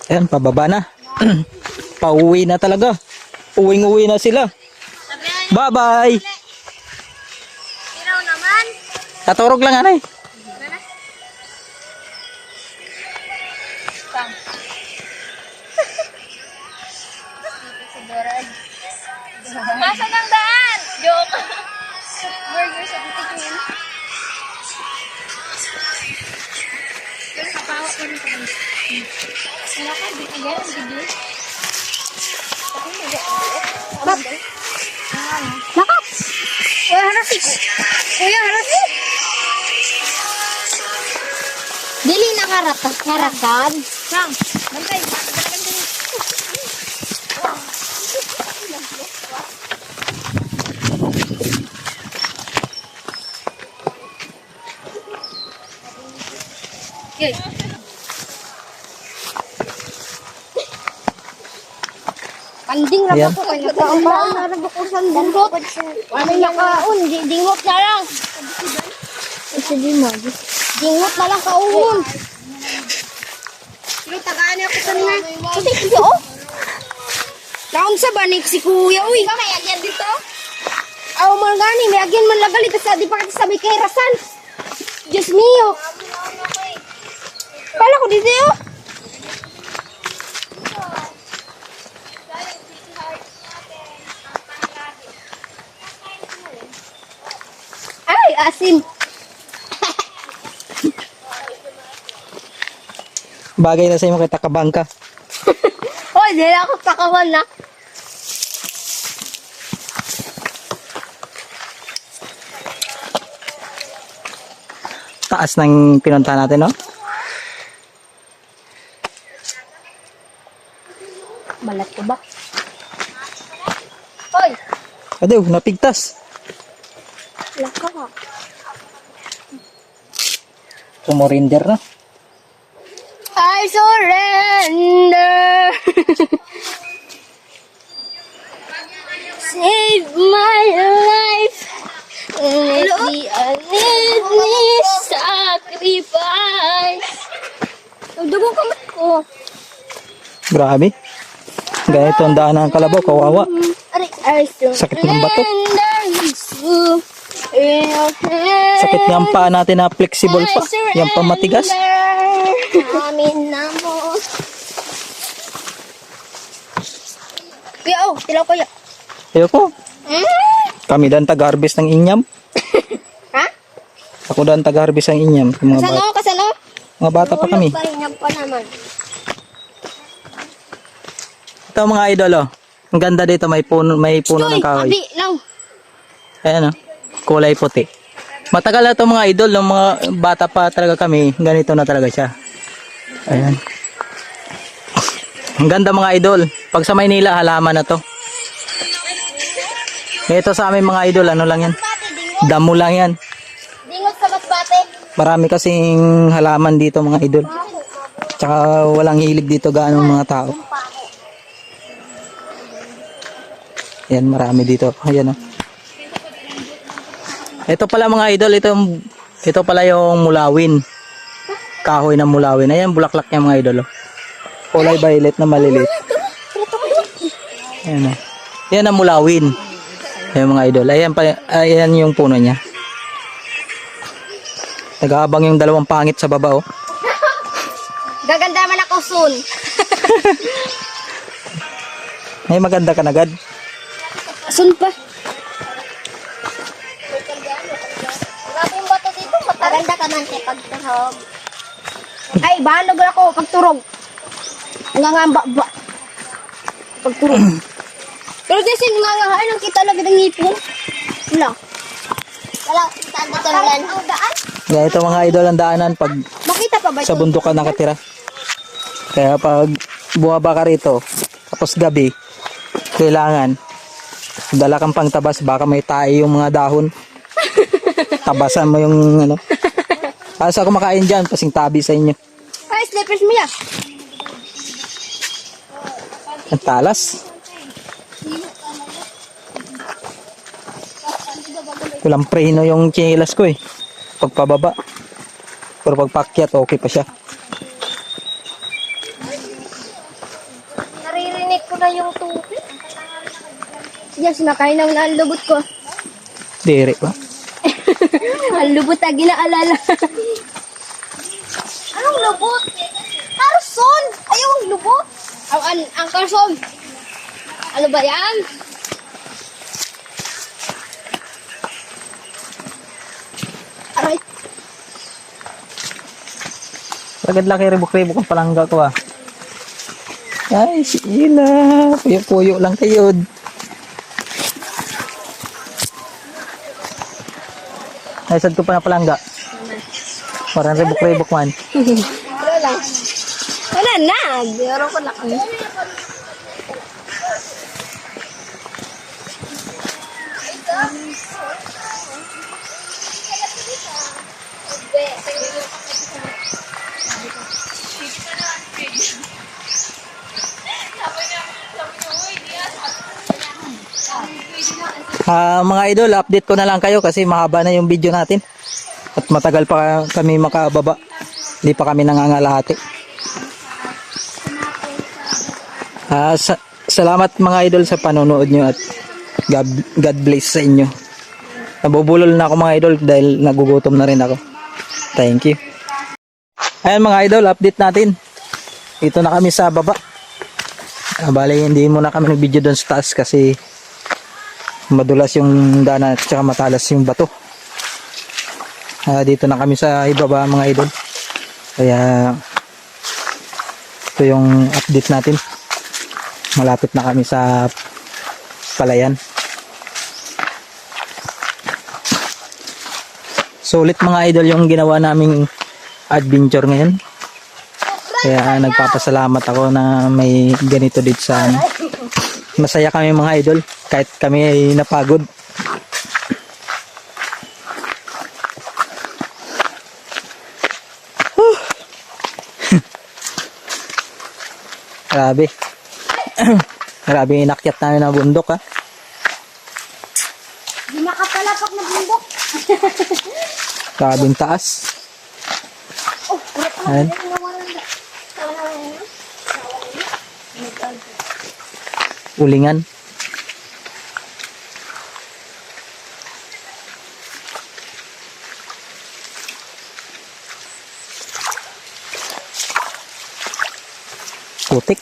Ayan, pababa na. Pauwi na talaga. Uwing-uwi na sila. Bye-bye. Iraw naman. Taturog lang, anay. Masa ng daan? Joke. Burger sa titikin. Yung kapawa ko rin sa kanila. Wala ka, di ka gano'n, di. Bak! Bakit? Kuya, harasi ko. Kuya, harasi. Dili na harakan. Sang, bantay. Okay. Kanding ra Ayan. ko kanya taon na nagbukusan dingot. Ano nakaon, dingot na lang. Kasi di mo. Dingot na lang kauhon. Pero tagaan ako kanina. Kasi kuya oh. Kaon sa banik si kuya uy. Ka may agyan dito? Aw man gani, may agyan man lagali tas di pa kita sabi kay Rasan. Diyos mio. Pala ko dito oh. Ay, asin. Bagay na sa imo kay takabangka. Hoy, di na ako takawan na. Taas ng pinunta natin, no? Balat ko ba? Hoy, Adew, napigtas. laka ka. Sumurinder na. I surrender. Save my life. Let me sacrifice. Dugo ka ko. Grabe. Ganito ang daan ng kalabaw, kawawa. Sakit ng bato. Sakit nga ang paa natin na flexible pa. Yan pa matigas. Amin na mo. Kuya, oh, tilaw kuya. Ayoko. Kami dan taga-harvest ng inyam. Ha? Ako dan taga-harvest ng inyam. Mga bata, Kasano? mga bata pa kami. Pahinag pa naman. Ito mga idol, oh. Ang ganda dito, may puno ng kahoy. Abi, lang. Ayan, oh. Kulay puti. Matagal na ito mga idol, nung mga bata pa talaga kami, ganito na talaga siya. Ayan. Ang ganda mga idol. Pag sa Maynila, halaman na to. Ito sa amin mga idol, ano lang yan? Damo lang yan. Dingot sa basbate. Marami kasing halaman dito mga idol. Tsaka walang hilig dito gaano mga tao. Yan, marami dito. Ayan, oh. Ito pala mga idol, ito pala yung mulawin. Kahoy ng mulawin. Ayan, bulaklak niya mga idol, oh. Kulay violet na maliliit. Ayan, oh. Yan ang mulawin. Ayan mga idol. Ayan yung puno niya. Nag-aabang yung dalawang pangit sa baba, oh. Gaganda man ako soon. May maganda ka na agad. Soon pa. Grabe yung bato dito. Maganda ka man kay pagturog. Ay, bahalog ako pagturog. Ngangamba ba. Pagturog. Pero kasi nangangahain ang kita lagi ng ngipin. Wala. Wala. Saan dito naman? Ang daan? Kaya ito mga idol ang daanan pag Makita pa ba sa bundok ka nakatira. Kaya pag bumaba ka rito, tapos gabi, kailangan dala kang pangtabas, baka may tae yung mga dahon. Tabasan mo yung ano. Asa kumakain dyan, pasing tabi sa inyo. Ay, slippers mo yan. Ang talas. Walang preno yung chinelas ko eh. Pagpababa. Pero pagpakyat, okay pa siya. na yung tubig. Sige, sinakain na ang lubot ko. Diri ba? Ang lubot na ginaalala. Anong lubot? Carson! Ayaw ang lubot. Ang Carson. Ano ba yan? Aray. Agad laki ribok-ribok ang palangga ko ah. Ay, si Ila. Puyo-puyo lang kayo. Naisad ko pa na palangga. Parang ribok-ribok man. Wala lang. Wala na. Biro ko lang. Mga idol, update ko na lang kayo kasi mahaba na yung video natin. At matagal pa kami makababa. Hindi pa kami nangangalahati. Salamat mga idol sa panonood nyo at God bless sa inyo. Nabubulol na ako mga idol dahil nagugutom na rin ako. Thank you. Ayan mga idol, update natin. Ito na kami sa baba. Bale, hindi muna kami nag-video doon sa taas kasi madulas yung daanan at saka matalas yung bato. Dito na kami sa ibaba mga idol. Kaya ito yung update natin. Malapit na kami sa palayan. Sulit mga idol yung ginawa naming adventure ngayon. Kaya nagpapasalamat ako na may ganito dito sa amin. Masaya kami mga idol kahit kami ay napagod. Grabe. Grabe yung inakyat namin na bundok ha. Di makapalapak na bundok. Grabing taas. Ayan. Ulingan. Putik.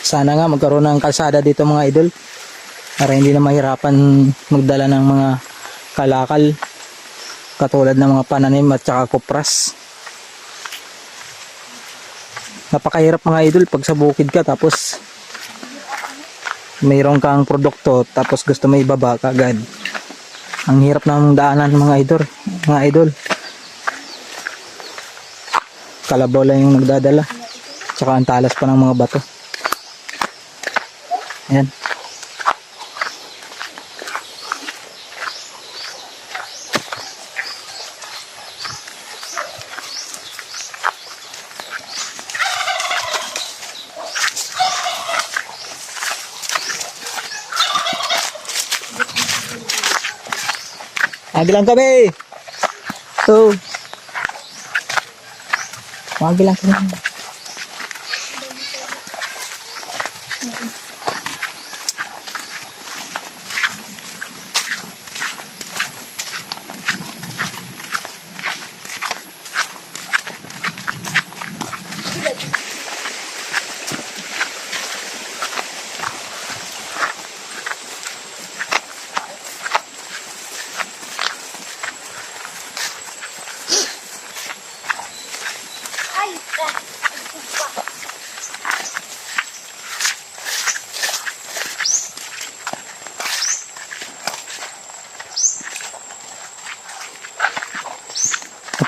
Sana nga magkaroon ng kalsada dito mga idol para hindi na mahirapan magdala ng mga kalakal katulad ng mga pananim at saka kupras. Napakahirap mga idol pag sa bukid ka tapos mayroon kang produkto tapos gusto mo ibaba kagad. Ang hirap ng daanan mga idol. Kalabaw lang yung nagdadala. Tsaka ang talas pa ng mga bato. Ayan. Agi lang kami. So. Agi lang kami.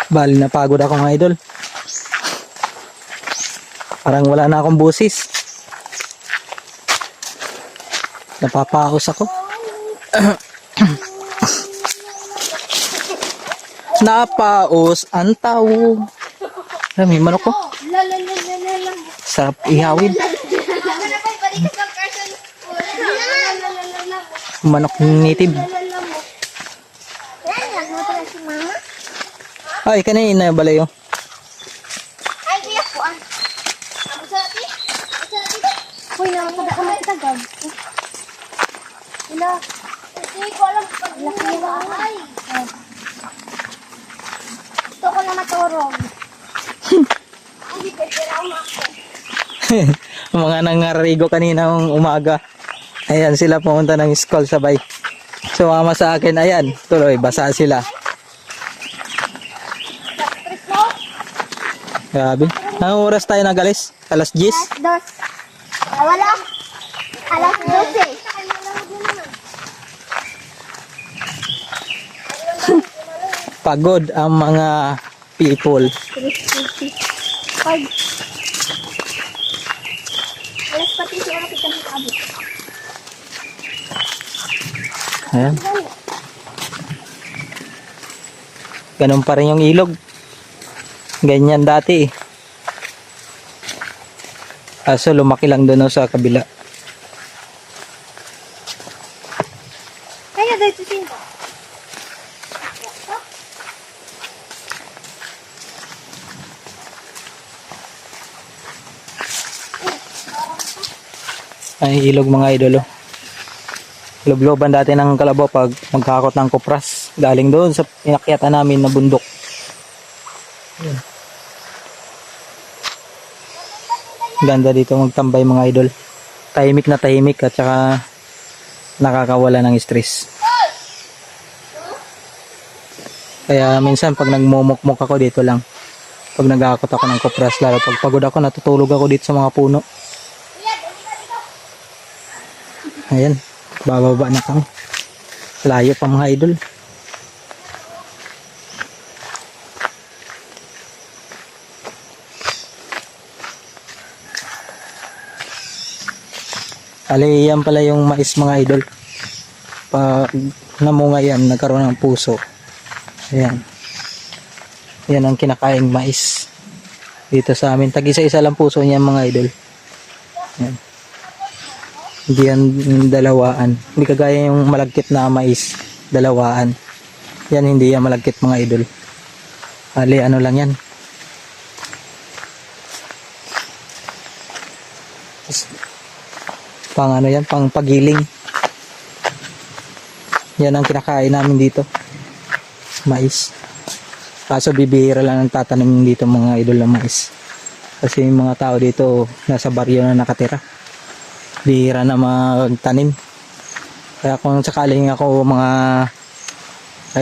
Bali napagod ako mga idol. Parang wala na akong busis. Napapaos ako. Napaos ang tao. May manok ko. Sarap ihawin. Manok native. Ay, kanina balayo. Ay, kuya ko. gag. Ila. Hindi ko alam pag laki na ay. Gusto ko na maturog. Hindi pwede na umakit. Mga nangarigo kanina ng umaga. Ayan sila pumunta ng school sabay. Sumama sa akin. Ayan, tuloy, basa sila. Stress mo? Grabe. Anong oras tayo nagalis? Alas 10? Alas 2. Wala. Alas 12. Pagod ang mga people. Pag. Alas pati siya nakita ng abot. Ayan. Ganun pa rin yung ilog. Ganyan dati eh. Kaso lumaki lang doon sa kabila. Kaya dito sinta. Ay ilog mga idolo. Lubloban dati ng kalabaw pag magkakot ng kupras. Galing doon sa inakyatan namin na bundok. Ayan. Ganda dito magtambay mga idol. Tahimik na tahimik at saka nakakawala ng stress. Kaya minsan pag nagmumukmuk ako dito lang. Pag nagkakot ako ng kupras, lalo pag pagod ako natutulog ako dito sa mga puno. Ayan, bababa na kami. Layo pa mga idol. Ali, yan pala yung mais mga idol. Pag namunga yan, nagkaroon ng puso. Ayan. Yan ang kinakaing mais. Dito sa amin. Tag-isa-isa lang puso niya mga idol. Ayan. Hindi yan dalawaan. Hindi kagaya yung malagkit na mais. Dalawaan. Yan hindi yan malagkit mga idol. Ali, ano lang yan. Pang ano yan, pang pagiling. Yan ang kinakain namin dito. Mais. Kaso bibihira lang ang tatanim dito mga idol ng mais. Kasi yung mga tao dito nasa baryo na nakatira. Bihira na magtanim. Kaya kung sakaling ako mga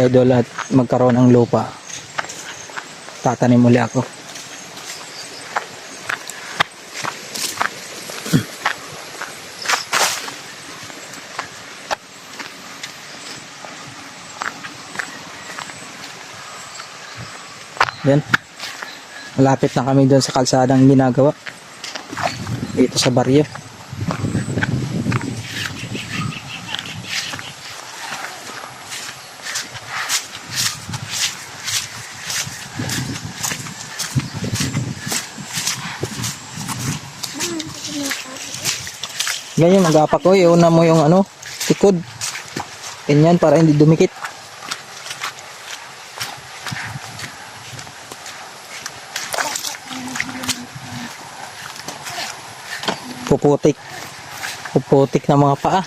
idol at magkaroon ng lupa, tatanim uli ako. Yan. Malapit na kami doon sa kalsadang ginagawa. Dito sa baryo. Ganyan, mag-apak ko. Iuna mo yung ano, tikod. Ganyan, para hindi dumikit. Puputik. Puputik na mga paa.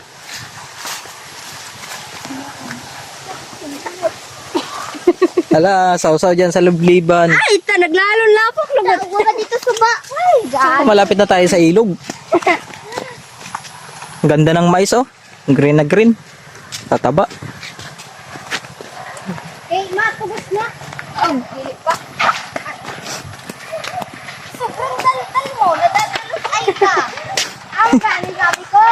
Hala, sausaw dyan sa lubliban. Ay, ito, naglalong lapok. Huwag dito suba. Ay, gaan. Malapit na tayo sa ilog. Ganda ng mais oh. Green na green. Tataba. Eh, matubos na. Ang hili pa. Sobrang dal mo. Nadadalos ay ka. Ang galing sabi ko.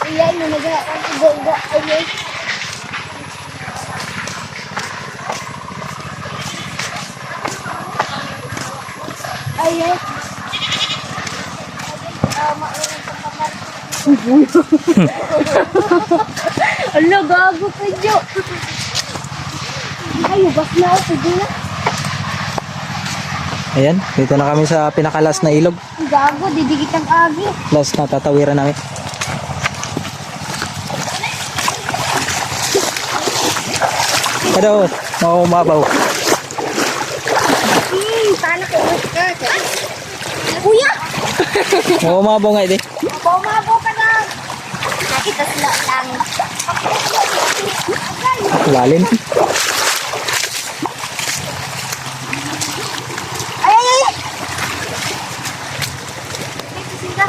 Iyay mo ang iga-iga. Ayay. Ayay. Ala, gago ka dyo. Ay, bak na ako. Pwede na. Ayan, dito na kami sa pinakalas na ilog. Gago, didikit ang agi. Last na tatawiran namin. Ano, makumabaw. Paano ko? Kuya! Oo, umabo nga, edi. Bumabo ka na! Nakita sila lang. Lalim. Ay, ay, ay! Dito sila.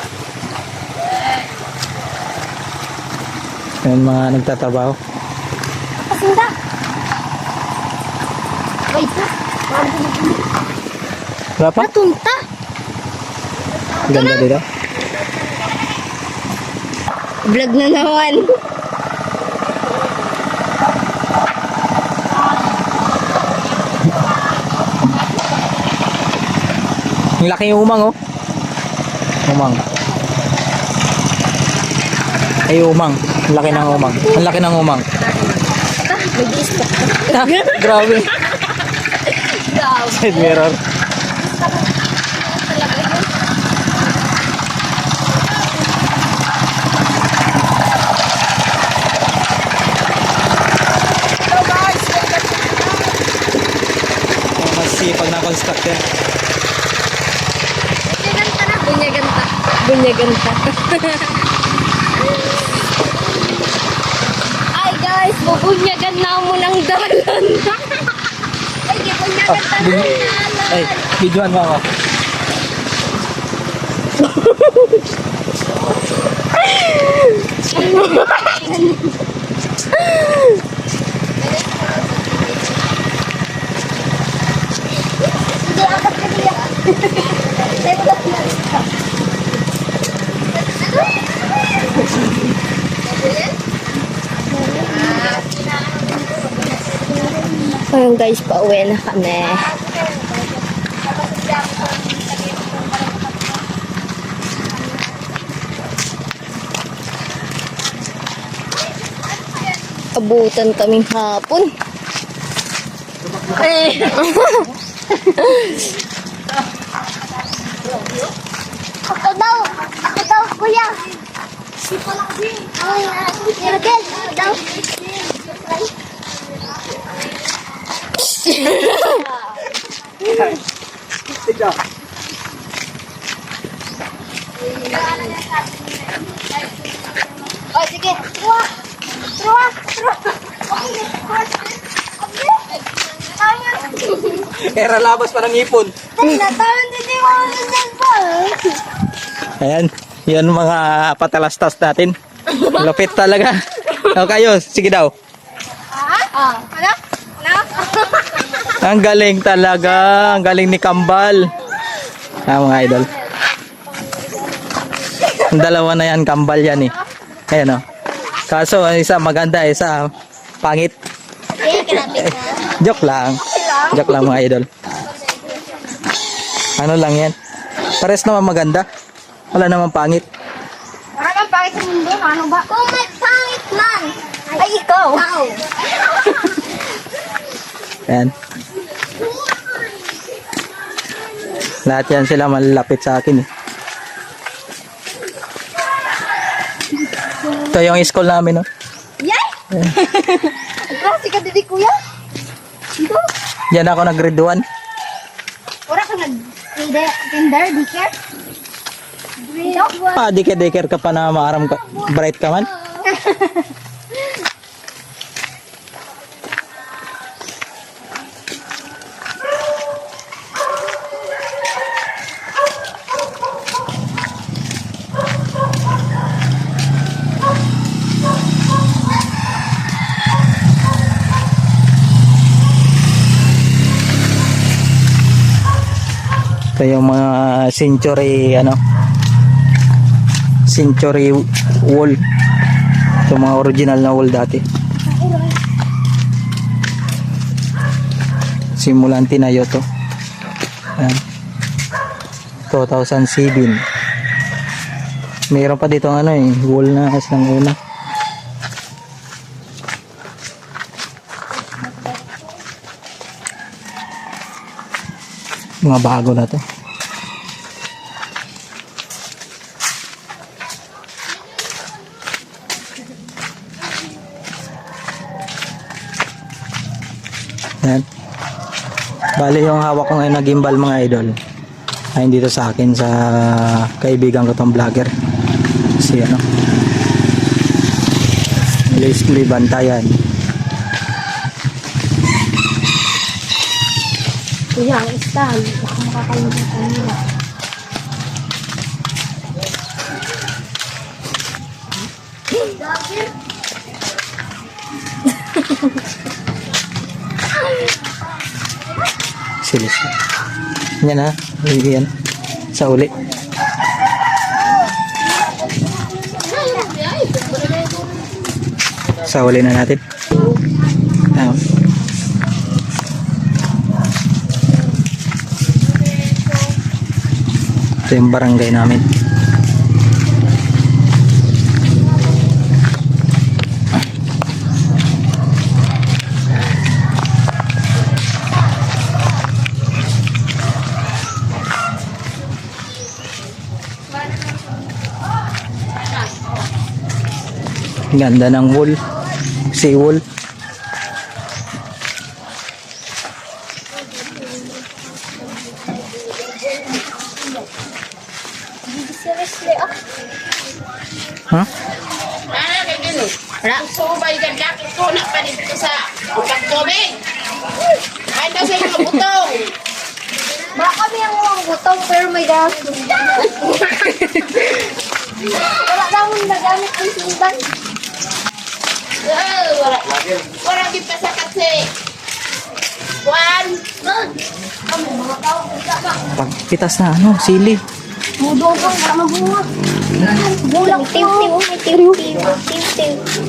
Yan mga nagtatrabaho. Pasinda. Wait. Wala pa? Natunta. Ganda dito. Vlog na naman. Ang laki yung umang, oh. Umang. Ay, umang. Ang laki ng umang. Ang laki ng umang. Nag-i-stop. Grabe. Side mirror. Hello guys! Masipag na constructor. Bunyaganta na. Bunyaganta. Bunyaganta. Ay guys, bubunyagan na mo ng dalan. Ay, di bunyaganta na dalan. Ay, videoan mo ako. Hindi, apat ka niya. Tayo ko na. Ayun guys, pauwi na kami. Abutan kaming hapon. Ako daw, kuya. Ay, Miguel, daw. Oh, sige. Truwa. Era labas pa ng ipon. Ayan. Yan mga patalastas natin. Lupit talaga. O kayo, sige daw. Ano? Ang galing talaga. Ang galing ni Kambal. Mga idol. Ang dalawa na yan, Kambal yan eh. Ayan o. Kaso, isa maganda, isa pangit. Joke lang. Joke lang mga idol. Ano lang yan. Pares naman maganda. Wala naman pangit. Wala nang pangit sa mundo. Ano ba? Kung may pangit man. Ay, ikaw. Ayan. Lahat yan sila malalapit sa akin eh. Ito yung school namin, no? Yay! Klase ka didi, kuya? Ito? Diyan ako nag-grade 1. Wala ka nag-kinder, daycare? Grade 1. Dike-diker ka pa na maaram ka. Bright ka man. Ito yung mga century century wall. Ito mga original na wall dati. Simulan tinayo to. Ayan. 2007. Mayroon pa dito wall na as ng una. Mga bago na to. Yan. Bali yung hawak ko ngayon na gimbal mga idol. Ayun dito sa akin sa kaibigan ko tong vlogger. Si ano. Leslie Bantayan. Kuya, ang style. Baka makakalimutan nila. Si Leslie. Yan ha. Yan. Sa uli. Sa uli na natin. Ayan. Ito yung barangay namin. Ganda ng wool. Sea wool. Seriously, ah. Ha? Wala. Subay ka jacket ko na pa dito sa utang tubig. Ay na sa mga butong. Baka kami ang mga butong pero may gas. Wala naman nagamit ang sundan. Wala. Wala din pa sa kasi. Juan. Kami mga tao, sama. Pagpitas na ano, sili. Mudodong para mabunga. Bulak tiw-tiw. May tiw-tiw.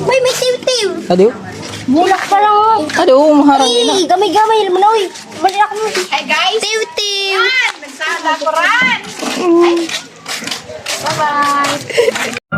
May tiw-tiw. Adiyo. Bulak pa lang. Oh. Adiyo, maharang ina. Ay, gamay-gamay. Manoy. Balik ako. Hey guys. Tiw-tiw. Nagsala ko ran. Bye-bye.